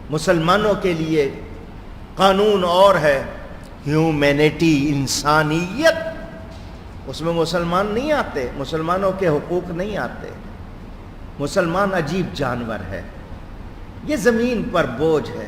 مسلمانوں کے لیے قانون اور ہے، ہیومینٹی، انسانیت، اس میں مسلمان نہیں آتے، مسلمانوں کے حقوق نہیں آتے۔ مسلمان عجیب جانور ہے، یہ زمین پر بوجھ ہے۔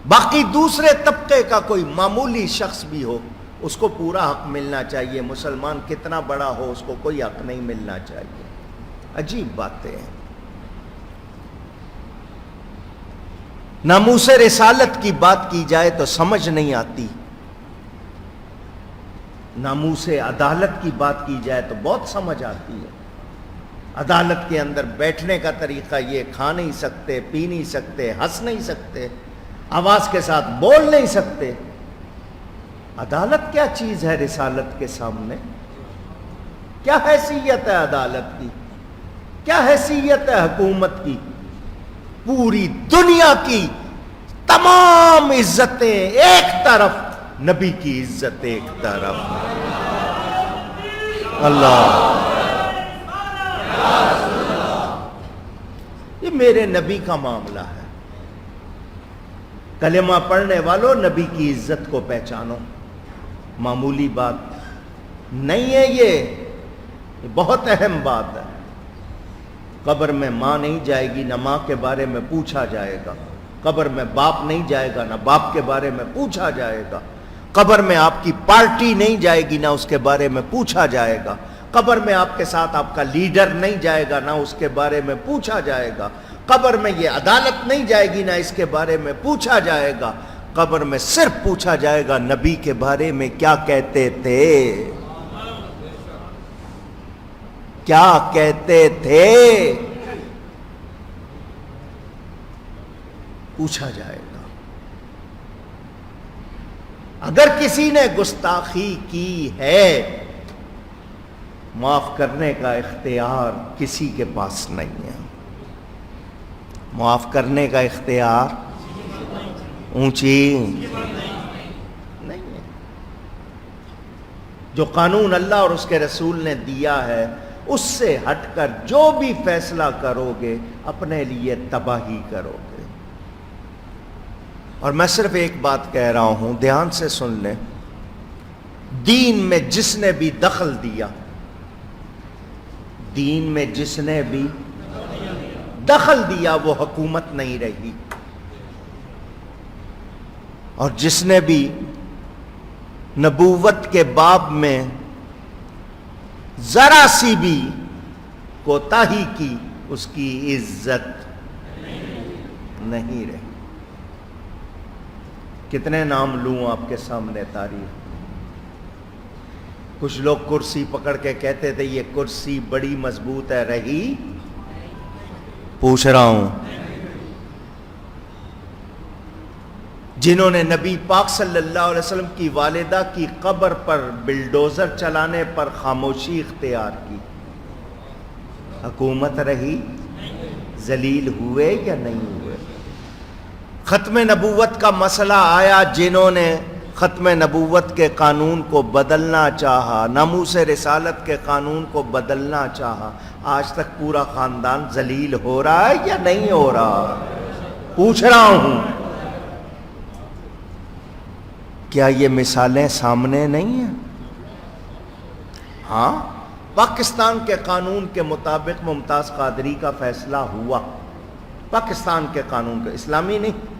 باقی دوسرے طبقے کا کوئی معمولی شخص بھی ہو، اس کو پورا حق ملنا چاہیے، مسلمان کتنا بڑا ہو اس کو کوئی حق نہیں ملنا چاہیے۔ عجیب باتیں ہیں۔ ناموس رسالت کی بات کی جائے تو سمجھ نہیں آتی، ناموس عدالت کی بات کی جائے تو بہت سمجھ آتی ہے۔ عدالت کے اندر بیٹھنے کا طریقہ یہ، کھا نہیں سکتے، پی نہیں سکتے، ہنس نہیں سکتے، آواز کے ساتھ بول نہیں سکتے۔ عدالت کیا چیز ہے رسالت کے سامنے؟ کیا حیثیت ہے عدالت کی؟ کیا حیثیت ہے حکومت کی؟ پوری دنیا کی تمام عزتیں ایک طرف، نبی کی عزت ایک طرف۔ اللہ، یہ میرے نبی کا معاملہ ہے۔ کلمہ پڑھنے والوں، نبی کی عزت کو پہچانو، معمولی بات نہیں ہے یہ بہت اہم بات ہے۔ قبر میں ماں نہیں جائے گی، نہ ماں کے بارے میں پوچھا جائے گا۔ قبر میں باپ نہیں جائے گا، نہ باپ کے بارے میں پوچھا جائے گا۔ قبر میں آپ کی پارٹی نہیں جائے گی، نہ اس کے بارے میں پوچھا جائے گا۔ قبر میں آپ کے ساتھ آپ کا لیڈر نہیں جائے گا، نہ اس کے بارے میں پوچھا جائے گا۔ قبر میں یہ عدالت نہیں جائے گی، نہ اس کے بارے میں پوچھا جائے گا۔ قبر میں صرف پوچھا جائے گا نبی کے بارے میں کیا کہتے تھے، کیا کہتے تھے، پوچھا جائے گا۔ اگر کسی نے گستاخی کی ہے، معاف کرنے کا اختیار کسی کے پاس نہیں ہے۔ معاف کرنے کا اختیار اونچی نہیں ہے۔ جو قانون اللہ اور اس کے رسول نے دیا ہے، اس سے ہٹ کر جو بھی فیصلہ کرو گے اپنے لیے تباہی کرو گے۔ اور میں صرف ایک بات کہہ رہا ہوں، دھیان سے سن لیں، دین میں جس نے بھی دخل دیا، دین میں جس نے بھی دخل دیا وہ حکومت نہیں رہی، اور جس نے بھی نبوت کے باب میں ذرا سی بھی کوتاہی کی، اس کی عزت نہیں رہی۔ کتنے نام لوں آپ کے سامنے تاریخ؟ کچھ لوگ کرسی پکڑ کے کہتے تھے یہ کرسی بڑی مضبوط ہے، رہی؟ پوچھ رہا ہوں۔ جنہوں نے نبی پاک صلی اللہ علیہ وسلم کی والدہ کی قبر پر بلڈوزر چلانے پر خاموشی اختیار کی، حکومت رہی؟ ذلیل ہوئے یا نہیں ہوئے؟ ختم نبوت کا مسئلہ آیا، جنہوں نے ختم نبوت کے قانون کو بدلنا چاہا، ناموس رسالت کے قانون کو بدلنا چاہا، آج تک پورا خاندان ذلیل ہو رہا ہے یا نہیں ہو رہا؟ پوچھ رہا ہوں۔ کیا یہ مثالیں سامنے نہیں ہیں؟ ہاں، پاکستان کے قانون کے مطابق ممتاز قادری کا فیصلہ ہوا، پاکستان کے قانون کا، اسلامی نہیں،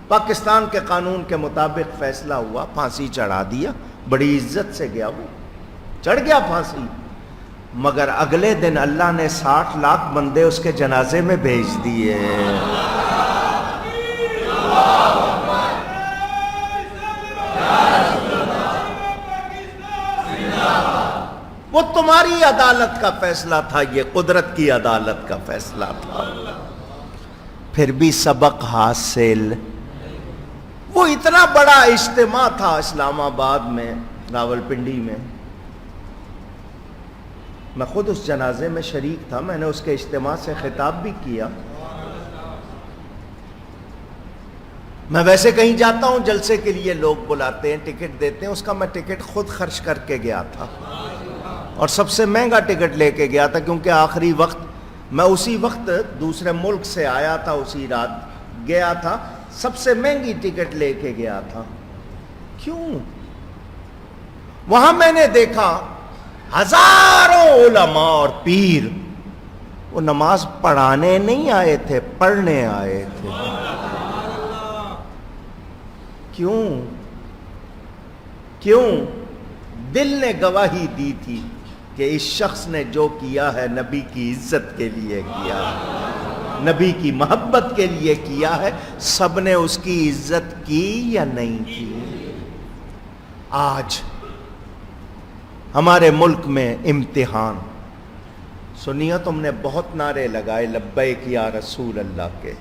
پاکستان کے قانون کے مطابق فیصلہ ہوا، پھانسی چڑھا دیا، بڑی عزت سے گیا، وہ چڑھ گیا پھانسی، مگر اگلے دن اللہ نے 60 لاکھ بندے اس کے جنازے میں بھیج دیے۔ وہ تمہاری عدالت کا فیصلہ تھا، یہ قدرت کی عدالت کا فیصلہ تھا، پھر بھی سبق حاصل۔ وہ اتنا بڑا اجتماع تھا اسلام آباد میں، راولپنڈی میں، میں خود اس جنازے میں شریک تھا، میں نے اس کے اجتماع سے خطاب بھی کیا۔ میں ویسے کہیں جاتا ہوں جلسے کے لیے، لوگ بلاتے ہیں، ٹکٹ دیتے ہیں، اس کا میں ٹکٹ خود خرچ کر کے گیا تھا، اور سب سے مہنگا ٹکٹ لے کے گیا تھا، کیونکہ آخری وقت میں اسی وقت دوسرے ملک سے آیا تھا، اسی رات گیا تھا، سب سے مہنگی ٹکٹ لے کے گیا تھا۔ کیوں؟ وہاں میں نے دیکھا ہزاروں علماء اور پیر، وہ نماز پڑھانے نہیں آئے تھے، پڑھنے آئے تھے۔ کیوں؟ کیوں؟ دل نے گواہی دی تھی کہ اس شخص نے جو کیا ہے نبی کی عزت کے لیے کیا ہے، نبی کی محبت کے لیے کیا ہے۔ سب نے اس کی عزت کی یا نہیں کی؟ آج ہمارے ملک میں امتحان، سنیا تم نے بہت نعرے لگائے لبیک یا رسول اللہ کے،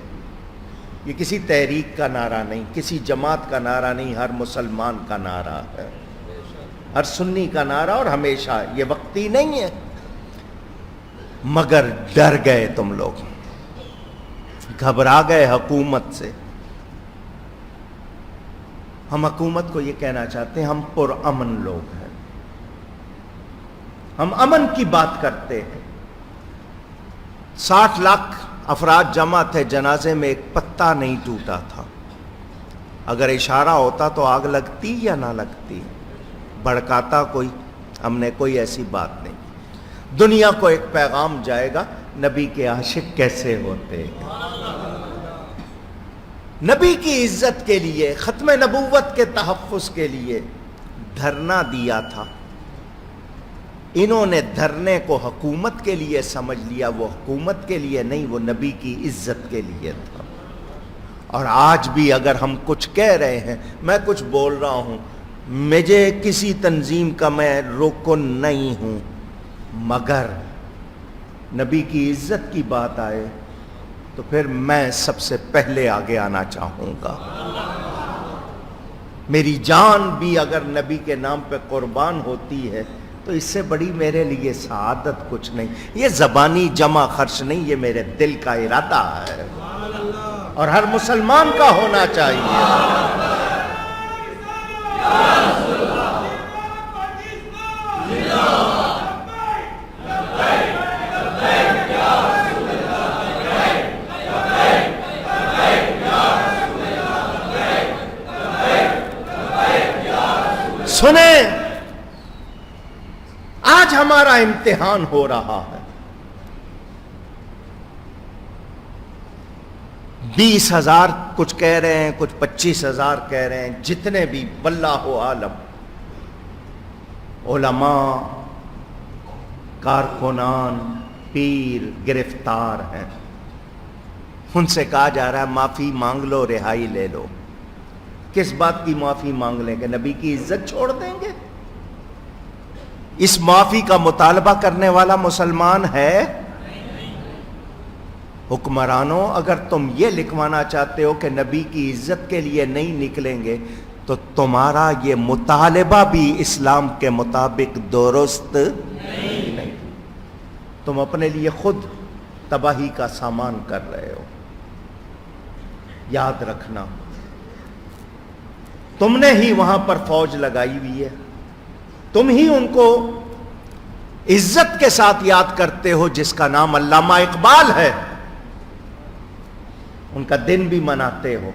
یہ کسی تحریک کا نعرہ نہیں، کسی جماعت کا نعرہ نہیں، ہر مسلمان کا نعرہ ہے، ہر سنی کا نعرہ، اور ہمیشہ یہ وقتی نہیں ہے۔ مگر ڈر گئے تم لوگ، گھبرا گئے حکومت سے۔ ہم حکومت کو یہ کہنا چاہتے ہیں ہم پرامن لوگ ہیں، ہم امن کی بات کرتے ہیں۔ 60 لاکھ افراد جمع تھے جنازے میں، ایک پتا نہیں ٹوٹا تھا۔ اگر اشارہ ہوتا تو آگ لگتی یا نہ لگتی؟ بھڑکاتا کوئی؟ ہم نے کوئی ایسی بات نہیں۔ دنیا کو ایک پیغام جائے گا، نبی کے عاشق کیسے ہوتے ہیں۔ نبی کی عزت کے لیے، ختم نبوت کے تحفظ کے لیے دھرنا دیا تھا۔ انہوں نے دھرنے کو حکومت کے لیے سمجھ لیا، وہ حکومت کے لیے نہیں، وہ نبی کی عزت کے لیے تھا۔ اور آج بھی اگر ہم کچھ کہہ رہے ہیں، میں کچھ بول رہا ہوں، مجھے کسی تنظیم کا میں رکن نہیں ہوں، مگر نبی کی عزت کی بات آئے تو پھر میں سب سے پہلے آگے آنا چاہوں گا۔ میری جان بھی اگر نبی کے نام پہ قربان ہوتی ہے تو اس سے بڑی میرے لیے سعادت کچھ نہیں۔ یہ زبانی جمع خرچ نہیں، یہ میرے دل کا ارادہ ہے، اور ہر مسلمان کا ہونا چاہیے۔ سنیں، آج ہمارا امتحان ہو رہا ہے۔ 20,000 کچھ کہہ رہے ہیں، کچھ 25,000 کہہ رہے ہیں، جتنے بھی، واللہ عالم، علماء، کارکنان، پیر گرفتار ہیں۔ ان سے کہا جا رہا ہے معافی مانگ لو، رہائی لے لو۔ کس بات کی معافی مانگ لیں گے؟ نبی کی عزت چھوڑ دیں گے؟ اس معافی کا مطالبہ کرنے والا مسلمان ہے؟ حکمرانوں، اگر تم یہ لکھوانا چاہتے ہو کہ نبی کی عزت کے لیے نہیں نکلیں گے تو تمہارا یہ مطالبہ بھی اسلام کے مطابق درست نہیں۔ تم اپنے لیے خود تباہی کا سامان کر رہے ہو۔ یاد رکھنا، تم نے ہی وہاں پر فوج لگائی ہوئی ہے، تم ہی ان کو عزت کے ساتھ یاد کرتے ہو، جس کا نام علامہ اقبال ہے، ان کا دن بھی مناتے ہو،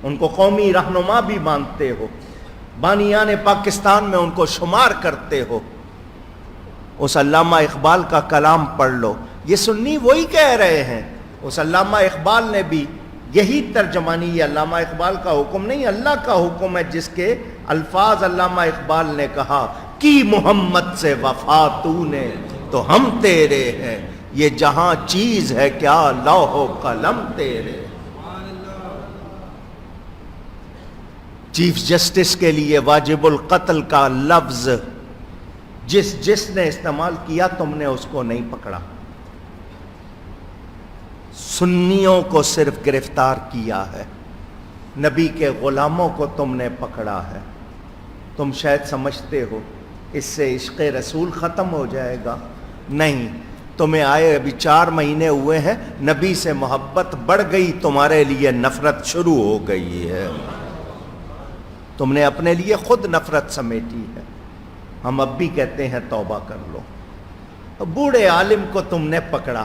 ان کو قومی رہنما بھی مانتے ہو، بانیان پاکستان میں ان کو شمار کرتے ہو۔ اس علامہ اقبال کا کلام پڑھ لو۔ یہ سنی وہی کہہ رہے ہیں، اس علامہ اقبال نے بھی یہی ترجمانی، یہ علامہ اقبال کا حکم نہیں، اللہ کا حکم ہے، جس کے الفاظ علامہ اقبال نے کہا کی محمد سے وفا تو نے تو ہم تیرے ہیں، یہ جہاں چیز ہے کیا لوح و قلم تیرے۔ چیف جسٹس کے لیے واجب القتل کا لفظ جس نے استعمال کیا، تم نے اس کو نہیں پکڑا۔ سنیوں کو صرف گرفتار کیا ہے، نبی کے غلاموں کو تم نے پکڑا ہے۔ تم شاید سمجھتے ہو اس سے عشق رسول ختم ہو جائے گا، نہیں، تمہیں آئے ابھی 4 مہینے ہوئے ہیں، نبی سے محبت بڑھ گئی، تمہارے لیے نفرت شروع ہو گئی ہے، تم نے اپنے لیے خود نفرت سمیٹی ہے۔ ہم اب بھی کہتے ہیں توبہ کر لو۔ بوڑھے عالم کو تم نے پکڑا،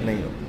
نہیں ہوگا.